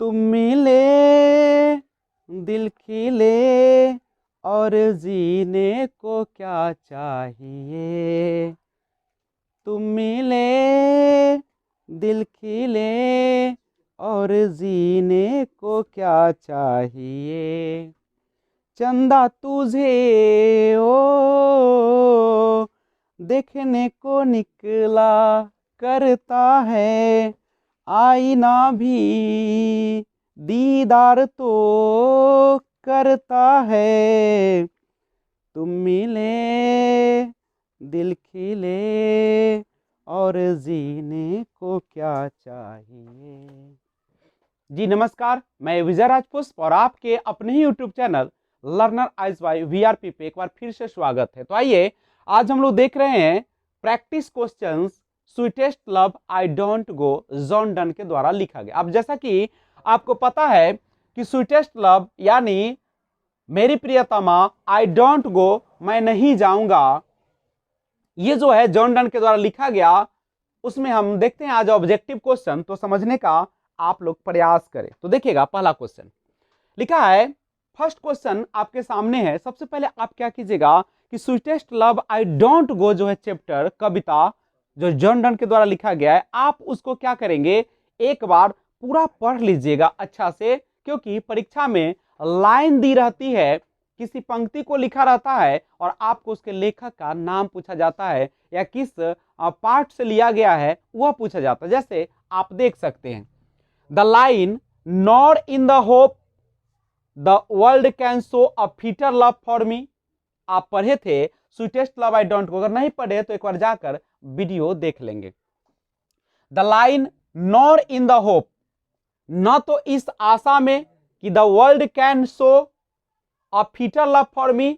तुम मिले दिल खिले और जीने को क्या चाहिए। तुम मिले दिल खिले और जीने को क्या चाहिए। चंदा तुझे ओ देखने को निकला करता है, आईना भी दीदार तो करता है। तुम मिले दिल खिले और जीने को क्या चाहिए। जी नमस्कार, मैं विजय राजपुष्प और आपके अपने ही YouTube channel Learner Eyes by VRP पे एक बार फिर से स्वागत है। तो आइए आज हम लोग देख रहे हैं practice questions sweetest love I don't go John Donne के द्वारा लिखा गया। अब जैसा कि आपको पता है कि स्वीटेस्ट लव यानी मेरी प्रियतमा आई डोंट गो मैं नहीं जाऊंगा, ये जो है जॉन डन के द्वारा लिखा गया। उसमें हम देखते हैं आज ऑब्जेक्टिव क्वेश्चन, तो समझने का आप लोग प्रयास करें। तो देखिएगा पहला क्वेश्चन लिखा है, फर्स्ट क्वेश्चन आपके सामने है। सबसे पहले आप क्या कीजिएगा कि स्वीटेस्ट लव आई डोंट गो जो है चैप्टर कविता जो जॉन डन के द्वारा लिखा गया है, आप उसको क्या करेंगे एक बार पूरा पढ़ लीजिएगा अच्छा से, क्योंकि परीक्षा में लाइन दी रहती है, किसी पंक्ति को लिखा रहता है और आपको उसके लेखक का नाम पूछा जाता है या किस पार्ट से लिया गया है वह पूछा जाता है। जैसे आप देख सकते हैं the line nor in the hope the world can show a fitter love for मी, आप पढ़े थे स्वीटेस्ट लव आई डोंट गो, अगर नहीं पढ़े तो एक बार जाकर वीडियो देख लेंगे। The line nor in the hope, न तो इस आशा में कि the world can show a fitter love for मी,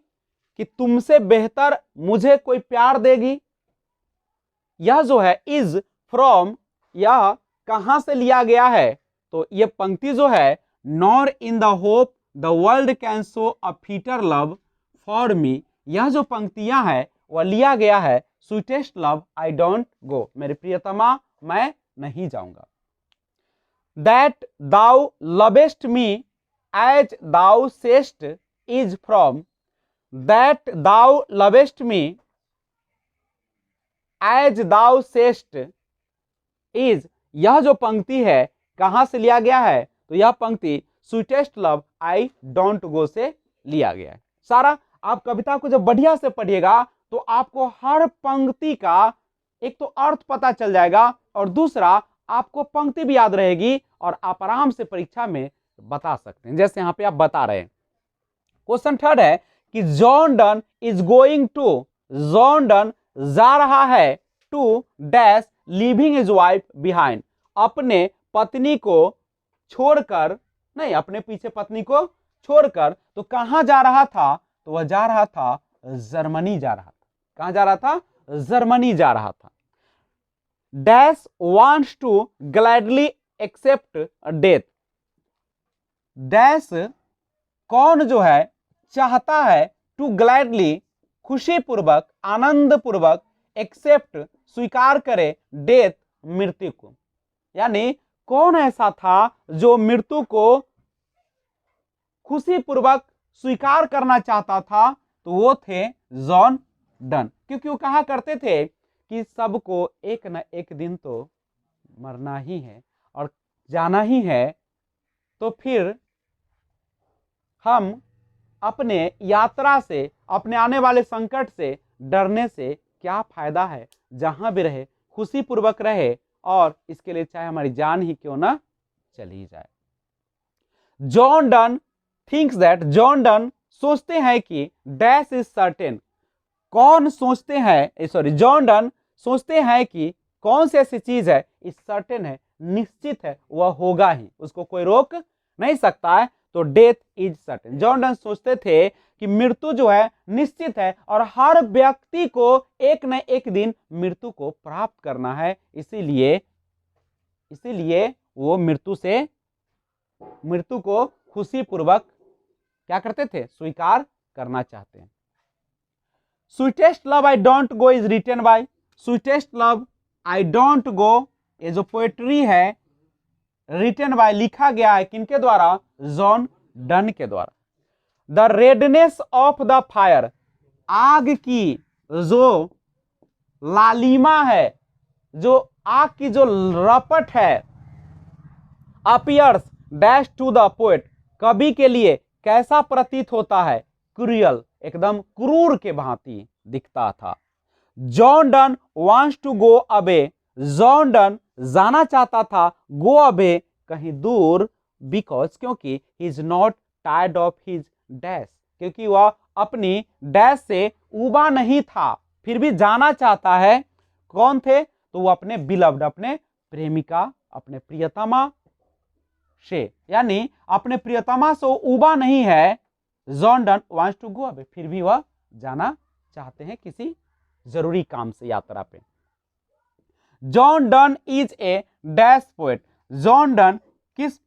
कि तुमसे बेहतर मुझे कोई प्यार देगी। यह जो है इज फ्रॉम, यह कहां से लिया गया है, तो यह पंक्ति जो है nor in the hope the world can show a fitter love for me, यह जो पंक्तियां है वह लिया गया है sweetest love I don't go, मेरे प्रियतमा मैं नहीं जाऊंगा। That thou lovest me as thou sayest is from, that thou lovest me as thou sayest is, यह जो पंक्ति है कहां से लिया गया है, तो यह पंक्ति sweetest love I don't go से लिया गया है। सारा आप कविता को जब बढ़िया से पढ़िएगा तो आपको हर पंक्ति का एक तो अर्थ पता चल जाएगा और दूसरा आपको पंक्ति भी याद रहेगी और आप आराम से परीक्षा में बता सकते हैं, जैसे यहां पे आप बता रहे हैं। क्वेश्चन थर्ड है कि John Donne is going to, John Donne जा रहा है to dash leaving his wife behind, अपने पत्नी को छोड़कर, नहीं अपने पीछे पत्नी को छोड़कर, तो कहां जा रहा था, तो वह जा रहा था जर्मनी जा रहा था। कहां जा रहा था, जर्मनी जा रहा था। Dash wants to gladly accept death, dash कौन जो है चाहता है टू ग्लैडली खुशी पूर्वक आनंद पूर्वक एक्सेप्ट स्वीकार करे डेथ मृत्यु को, यानी कौन ऐसा था जो मृत्यु को खुशी पूर्वक स्वीकार करना चाहता था, तो वो थे जॉन डन, क्योंकि वो कहा करते थे कि सबको एक न एक दिन तो मरना ही है और जाना ही है, तो फिर हम अपने यात्रा से, अपने आने वाले संकट से डरने से क्या फायदा है, जहां भी रहे खुशी पूर्वक रहे और इसके लिए चाहे हमारी जान ही क्यों ना चली जाए। John Donne thinks that, John Donne सोचते हैं कि डैश इज सर्टेन, कौन सोचते हैं, सॉरी जॉन डन सोचते हैं कि कौन सी ऐसी चीज है इस सर्टेन है, निश्चित है, वह होगा ही, उसको कोई रोक नहीं सकता है, तो death is certain. John Donne सोचते थे कि मृत्यु जो है निश्चित है और हर व्यक्ति को एक न एक दिन मृत्यु को प्राप्त करना है, इसीलिए वो मृत्यु को खुशी पूर्वक क्या करते थे, स्वीकार करना चाहते हैं। Sweetest love I don't go is written by, sweetest love I don't go, ये जो पोएट्री है रिटन बाय लिखा गया है किनके द्वारा? जॉन डन के द्वारा। The redness of the fire, आग की जो लालिमा है, जो आग की जो रपट है, appears dash to the poet, कवि के लिए कैसा प्रतीत होता है? क्रूअल, एकदम क्रूर के भांति दिखता था। John Donne wants to go away, John Donne जाना चाहता था, गो अवे कहीं दूर, बिकॉज क्योंकि he is not tired of his dash, क्योंकि वह अपनी डैश से उबा नहीं था, फिर भी जाना चाहता है। कौन थे? तो वो अपने बिलव्ड, अपने प्रेमिका, अपने प्रियतमा से, यानी अपने प्रियतमा से उबा नहीं है। John Donne wants to go away, फिर भी वह जाना चाहते हैं किसी जरूरी काम से, यात्रा पे। John Donne is a dash poet, John Donne किस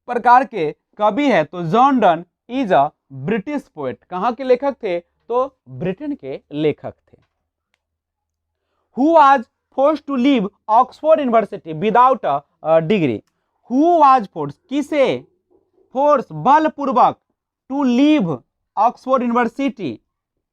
प्रकार के कवि है? तो John Donne is a British poet, कहां के लेखक थे? तो ब्रिटेन के लेखक थे। Who was forced to leave Oxford University without a degree, who was forced, किसे फोर्स, बलपूर्वक, to leave Oxford University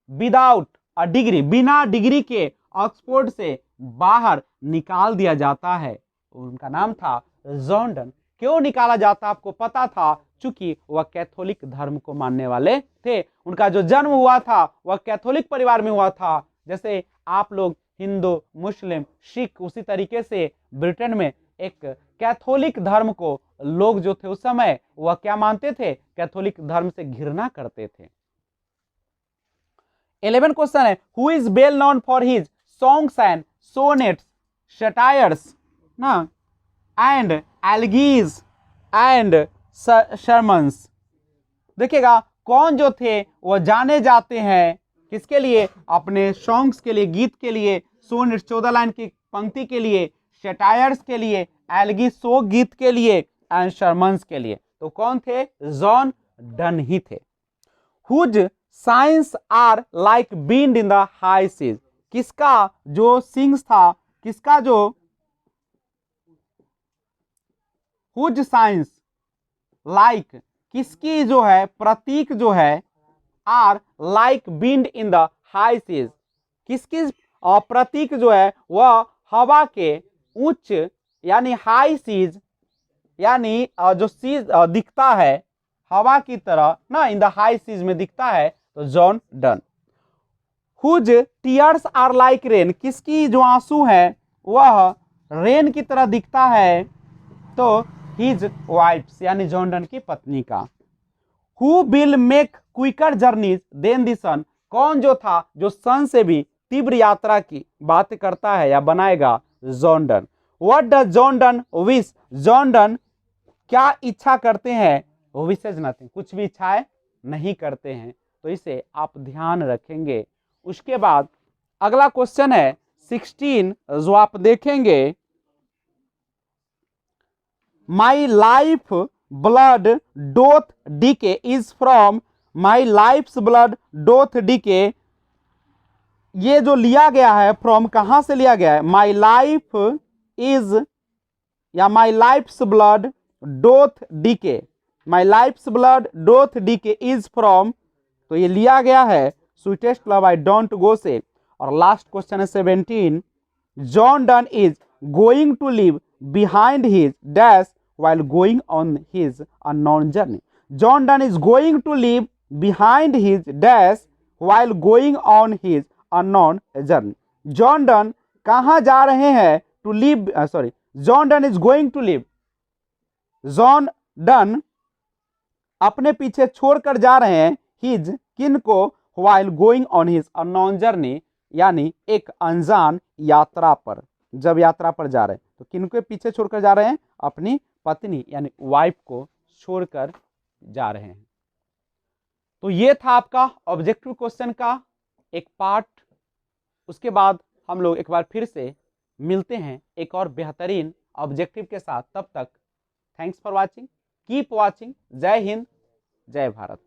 without a degree, बिना डिग्री के ऑक्सफोर्ड से बाहर निकाल दिया जाता है? उनका नाम था जॉन डन। क्यों निकाला जाता? आपको पता था, चूंकि वह कैथोलिक धर्म को मानने वाले थे। उनका जो जन्म हुआ था वह कैथोलिक परिवार में हुआ था। जैसे आप लोग हिंदू, मुस्लिम, सिख, उसी तरीके से ब्रिटेन में एक कैथोलिक धर्म को लोग जो थे उस समय वह क्या मानते थे? कैथोलिक धर्म से घृणा करते थे। 11 क्वेश्चन है, who is well known for his songs and sonnets, satires ना, एंड एल्गीज एंड शर्मन्स। देखिएगा, कौन जो थे वह जाने जाते हैं किसके लिए? अपने सॉन्ग्स के लिए, गीत के लिए, सोनेट्स 14 लाइन की पंक्ति के लिए, सटायर्स के लिए, एल्गी शोक गीत के लिए, एंड शर्मन्स के लिए। तो कौन थे? जॉन डन ही थे। Whose science are like beaned in the high seas, किसका जो सिंग्स था, किसका जो हुज साइंस लाइक, किसकी जो है प्रतीक जो है, are like beaned in the high seas, किसकी प्रतीक जो है वह हवा के उच्च, यानी हाई सीज, यानी जो सीज दिखता है हवा की तरह ना, इन द हाई सीज में दिखता है, तो John Donne. Whose tears are like rain, किसकी जो आंसू है वह रेन की तरह दिखता है, तो हिज वाइफ्स, यानी जॉन डन की पत्नी का। Who will make quicker journeys than the sun, कौन जो था जो सन से भी तीव्र यात्रा की बात करता है या बनाएगा? John Donne. What does John Donne wish, John Donne क्या इच्छा करते हैं? विशेज नथिंग, कुछ भी इच्छाएं नहीं करते हैं। तो इसे आप ध्यान रखेंगे। उसके बाद अगला क्वेश्चन है 16, जो आप देखेंगे, my life blood doth decay is from, my life's blood doth decay, ये जो लिया गया है फ्रॉम, कहां से लिया गया है? माई लाइफ इज, या my life's blood doth decay, my life's blood doth decay is from, तो ये लिया गया है sweetest love I don't go से। और लास्ट क्वेश्चन है 17, John Donne is going to live behind his dash while going on his unknown journey, John Donne is going to leave behind his dash while going on his unknown journey. John Donne कहाँ जा रहे हैं? to leave, John Donne is going to leave, John Donne अपने पीछे छोड़कर जा रहे हैं his, किन को? while going on his unknown journey, यानी एक अनजान यात्रा पर, जब यात्रा पर जा रहे हैं तो किन के पीछे छोड़कर जा रहे हैं? अपनी पत्नी यानी वाइफ को छोड़कर जा रहे हैं। तो ये था आपका ऑब्जेक्टिव क्वेश्चन का एक पार्ट। उसके बाद हम लोग एक बार फिर से मिलते हैं एक और बेहतरीन ऑब्जेक्टिव के साथ। तब तक thanks for watching, keep watching. जय हिंद, जय भारत।